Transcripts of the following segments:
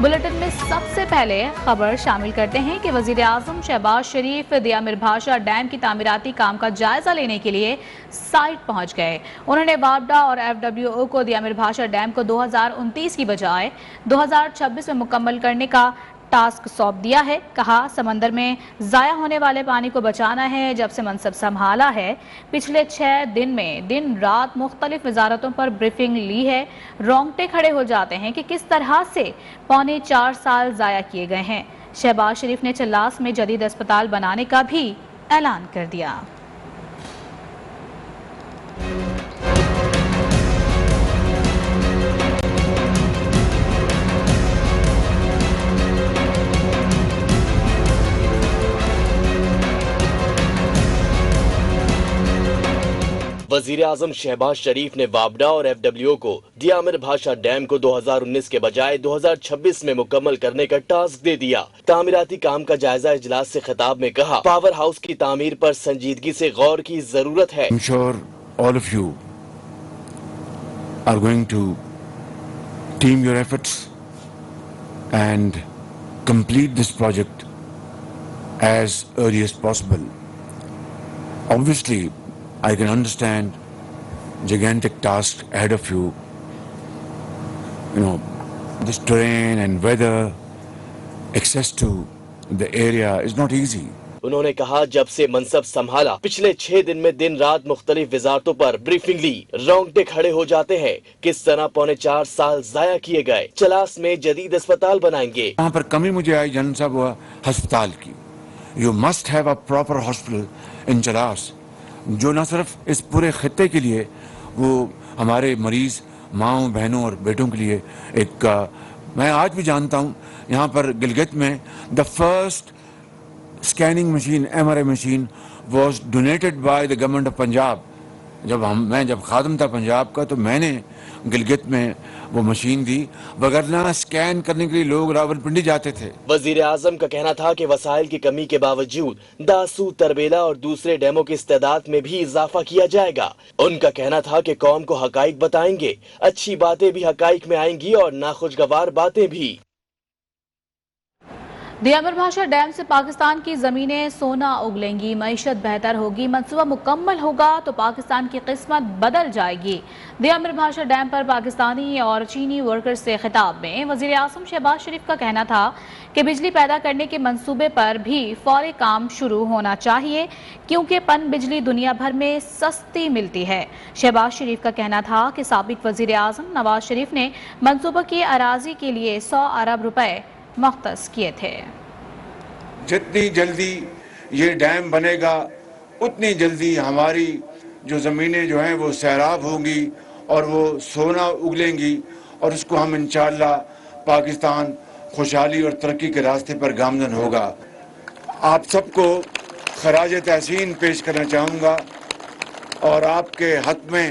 Bulletin میں سب سے پہلے خبر شامل کرتے ہیں کہ وزیر اعظم شہباز شریف دیامر بھاشا ڈیم کی تعمیراتی کام کا جائزہ لینے کے لیے سائٹ پہنچ گئے۔ انہوں نے وابڈا اور FWO کو دیامر بھاشا ڈیم کو 2029 کی بجائے 2026 میں مکمل کرنے کا ٹاسک سونپ دیا ہے۔ کہا سمندر میں ضائع ہونے والے پانی کو بچانا ہے۔ جب سے منصب سنبھالا ہے پچھلے 6 دن میں دن رات مختلف وزارتوں پر بریفنگ لی ہے۔ رونگٹے کھڑے ہو جاتے ہیں کہ کس طرح سے 4.25 سال ضائع کیے گئے ہیں۔ شہباز شریف نے چلاس میں جدید اسپتال بنانے کا بھی اعلان کر دیا۔ وزیر اعظم شہباز شریف نے وابڈا اور FWO کو دیامر بھاشا ڈیم کو 2019 کے بجائے 2026 میں مکمل کرنے کا ٹاسک دے دیا۔ تعمیراتی کام کا جائزہ اجلاس سے خطاب میں کہا پاور ہاؤس کی تعمیر پر سنجیدگی سے غور کی ضرورت ہے۔ I'm sure all of you are going to team your efforts and complete this project as early as possible. Obviously, I can understand gigantic task ahead of you. You know, this terrain and weather, access to the area is not easy. انہوں نے کہا جب سے منصب سنبھالا پچھلے 6 دن میں دن رات مختلف وزارتوں پر بریفنگ لی۔ رونگٹے کھڑے ہو جاتے ہیں کس طرح 4.25 سال ضائع کیے گئے۔ چلاس میں جدید اسپتال بنائیں گے۔ یہاں پر کمی مجھے آئی جن صاحب ہوا ہسپتال کی۔ You must have a proper hospital in Chilas جو نہ صرف اس پورے خطے کے لیے وہ ہمارے مریض ماؤں بہنوں اور بیٹوں کے لیے ایک میں آج بھی جانتا ہوں یہاں پر گلگت میں the first scanning machine MRI machine was donated by the government of Punjab. میں جب خادم تھا پنجاب کا تو میں نے گلگت میں وہ مشین دی، وگرنہ سکین کرنے کے لیے لوگ راولپنڈی جاتے تھے۔ وزیر اعظم کا کہنا تھا کہ وسائل کی کمی کے باوجود داسو، تربیلا اور دوسرے ڈیموں کی استعداد میں بھی اضافہ کیا جائے گا۔ ان کا کہنا تھا کہ قوم کو حقائق بتائیں گے، اچھی باتیں بھی حقائق میں آئیں گی اور ناخوشگوار باتیں بھی۔ دیامر بھاشا ڈیم سے پاکستان کی زمینیں سونا اگلیں گی، معیشت بہتر ہوگی، منصوبہ مکمل ہوگا تو پاکستان کی قسمت بدل جائے گی۔ دیامر بھاشا ڈیم پر پاکستانی اور چینی ورکرز سے خطاب میں وزیر اعظم شہباز شریف کا کہنا تھا کہ بجلی پیدا کرنے کے منصوبے پر بھی فوری کام شروع ہونا چاہیے کیونکہ پن بجلی دنیا بھر میں سستی ملتی ہے۔ شہباز شریف کا کہنا تھا کہ سابق وزیر اعظم نواز شریف نے منصوبہ کی اراضی کے لیے 100 ارب روپے مختص کیے تھے۔ جتنی جلدی یہ ڈیم بنے گا اتنی جلدی ہماری جو زمینیں جو ہیں وہ سیراب ہوں گی اور وہ سونا اگلیں گی اور اس کو ہم انشاءاللہ پاکستان خوشحالی اور ترقی کے راستے پر گامزن ہوگا۔ آپ سب کو خراج تحسین پیش کرنا چاہوں گا اور آپ کے حق میں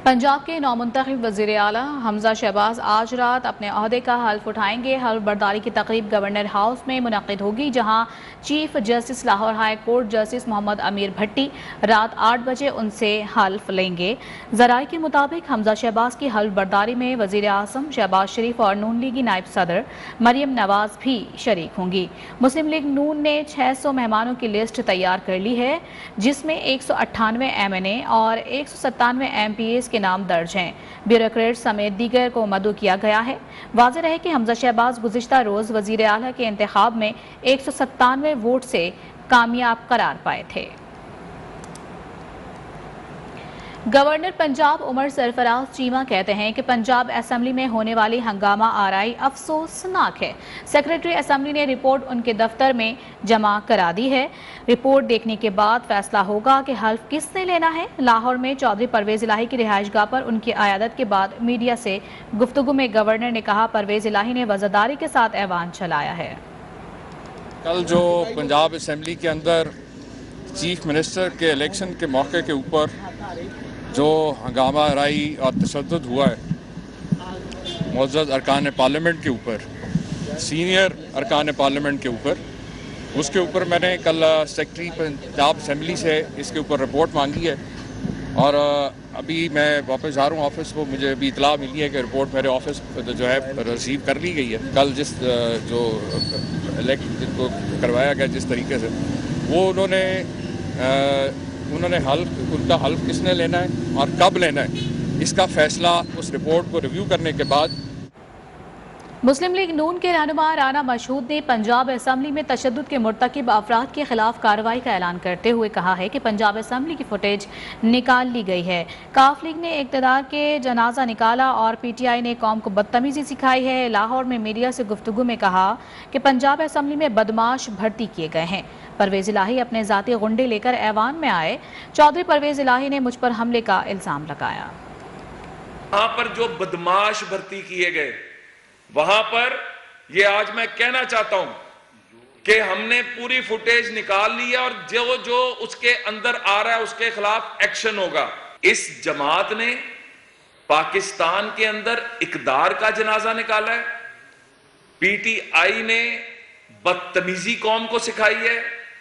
پنجاب کے نومنتخب وزیر اعلیٰ حمزہ شہباز آج رات اپنے عہدے کا حلف اٹھائیں گے۔ حلف برداری کی تقریب گورنر ہاؤس میں منعقد ہوگی جہاں chief justice Lahore high court justice Muhammad Amir Bhatti رات 8 بجے ان سے حلف لیں گے۔ ذرائع کے مطابق حمزہ شہباز کی حلف برداری میں وزیر اعظم شہباز شریف اور نون لیگی نائب صدر مریم نواز بھی شریک ہوں گی۔ مسلم لیگ نون نے 600 مہمانوں کی لسٹ تیار کر لی ہے جس میں 198 MNA اور 197 MPAs کے نام درج ہیں۔ بیوروکریٹ سمیت دیگر کو مدعو کیا گیا ہے۔ واضح رہے کہ حمزہ شہباز گزشتہ روز وزیر اعلیٰ کے انتخاب میں 197 ووٹ سے کامیاب قرار پائے تھے۔ گورنر پنجاب عمر سرفراز چیمہ کہتے ہیں کہ پنجاب اسمبلی میں ہونے والی ہنگامہ آرائی افسوسناک ہے۔ سیکریٹری اسمبلی نے رپورٹ ان کے دفتر میں جمع کرا دی ہے۔ رپورٹ دیکھنے کے بعد فیصلہ ہوگا کہ حلف کس نے لینا ہے۔ لاہور میں چودھری پرویز الہی کی رہائش گاہ پر ان کی عیادت کے بعد میڈیا سے گفتگو میں گورنر نے کہا پرویز الہی نے وزاداری کے ساتھ ایوان چلایا ہے۔ کل جو پنجاب اسمبلی کے اندر چیف منسٹر کے الیکشن کے موقع کے اوپر جو ہنگامہ آرائی اور تشدد ہوا ہے معزز ارکان پارلیمنٹ کے اوپر، سینئر ارکان پارلیمنٹ کے اوپر، اس کے اوپر میں نے کل سیکرٹری پنجاب اسمبلی سے اس کے اوپر رپورٹ مانگی ہے اور ابھی میں واپس جا رہا ہوں آفس کو. مجھے ابھی اطلاع ملی ہے کہ رپورٹ میرے آفس جو ہے ریسیو کر لی گئی ہے. کل جس جو الیکٹ جن کو کروایا گیا جس طریقے سے وہ انہوں نے ان کا حلف کس نے لینا ہے اور کب لینا ہے اس کا فیصلہ اس رپورٹ کو ریویو کرنے کے بعد. مسلم لیگ نون کے رہنما رانا مشہود نے پنجاب اسمبلی میں تشدد کے مرتکب افراد کے خلاف کارروائی کا اعلان کرتے ہوئے کہا ہے کہ پنجاب اسمبلی کی فوٹیج نکال لی گئی ہے. کاف لیگ نے اقتدار کے جنازہ نکالا اور پی ٹی آئی نے قوم کو بدتمیزی سکھائی ہے. لاہور میں میڈیا سے گفتگو میں کہا کہ پنجاب اسمبلی میں بدماش بھرتی کیے گئے ہیں. پرویز الہی اپنے ذاتی غنڈے لے کر ایوان میں آئے. چودھری پرویز الہی نے مجھ پر حملے کا الزام لگایا. وہاں پر جو بدماش بھرتی کیے گئے وہاں پر یہ آج میں کہنا چاہتا ہوں کہ ہم نے پوری فوٹیج نکال لی ہے اور جو اس کے اندر آ رہا ہے اس کے خلاف ایکشن ہوگا. اس جماعت نے پاکستان کے اندر اقدار کا جنازہ نکالا ہے. پی ٹی آئی نے بدتمیزی قوم کو سکھائی ہے.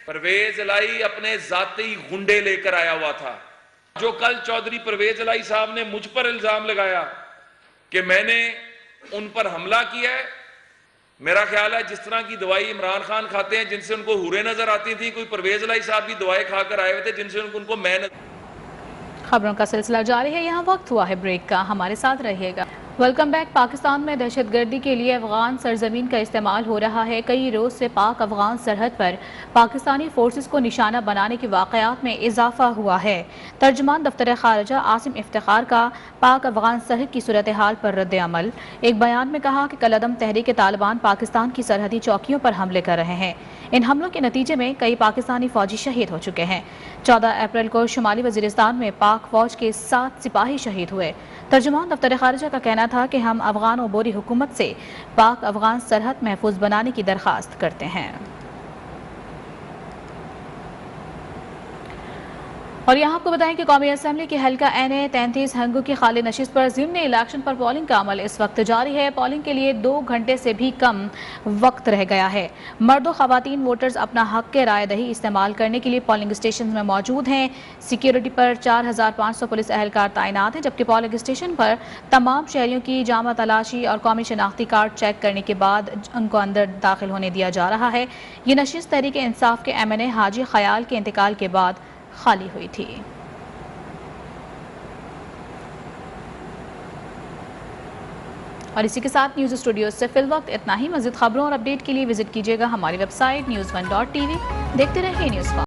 پرویز الہی اپنے ذاتی غنڈے لے کر آیا ہوا تھا. جو کل چودھری پرویز الہی صاحب نے مجھ پر الزام لگایا کہ میں نے ان پر حملہ کیا ہے, میرا خیال ہے جس طرح کی دوائی عمران خان کھاتے ہیں جن سے ان کو حوریں نظر آتی تھیں, کوئی پرویز الہی صاحب بھی دوائیں کھا کر آئے ہوئے تھے جن سے ان کو میں خبروں کا سلسلہ جاری ہے. یہاں وقت ہوا ہے بریک کا, ہمارے ساتھ رہیے گا. Welcome back. پاکستان میں دہشت گردی کے لیے افغان سرزمین کا استعمال ہو رہا ہے. کئی روز سے پاک افغان سرحد پر پاکستانی فورسز کو نشانہ بنانے کے واقعات میں اضافہ ہوا ہے. ترجمان دفتر خارجہ عاصم افتخار کا پاک افغان سرحد کی صورتحال پر رد عمل. ایک بیان میں کہا کہ کالعدم تحریک طالبان پاکستان کی سرحدی چوکیوں پر حملے کر رہے ہیں. ان حملوں کے نتیجے میں کئی پاکستانی فوجی شہید ہو چکے ہیں. 14 اپریل کو شمالی وزیرستان میں پاک فوج کے 7 سپاہی شہید ہوئے. ترجمان دفتر خارجہ کا کہنا تھا کہ ہم افغان و بوری حکومت سے پاک افغان سرحد محفوظ بنانے کی درخواست کرتے ہیں. اور یہاں آپ کو بتائیں کہ قومی اسمبلی کی حلقہ NA 33 ہنگو کی خالی نشست پر ضمن الیکشن پر پولنگ کا عمل اس وقت جاری ہے. پولنگ کے لیے 2 گھنٹے سے بھی کم وقت رہ گیا ہے. مرد و خواتین ووٹرز اپنا حق کے رائے دہی استعمال کرنے کے لیے پولنگ اسٹیشن میں موجود ہیں. سیکیورٹی پر 4500 پولیس اہلکار تعینات ہیں, جبکہ پولنگ اسٹیشن پر تمام شہریوں کی جامع تلاشی اور قومی شناختی کارڈ چیک کرنے کے بعد ان کو اندر داخل ہونے دیا جا رہا ہے. یہ نشست تحریک انصاف کے MNA حاجی خیال کے انتقال کے بعد خالی ہوئی تھی. اور اسی کے ساتھ نیوز اسٹوڈیوز سے فی الوقت اتنا ہی. مزید خبروں اور اپڈیٹ کے لیے وزٹ کیجیے گا ہماری ویب سائٹ news1.tv. دیکھتے رہیے نیوز 5.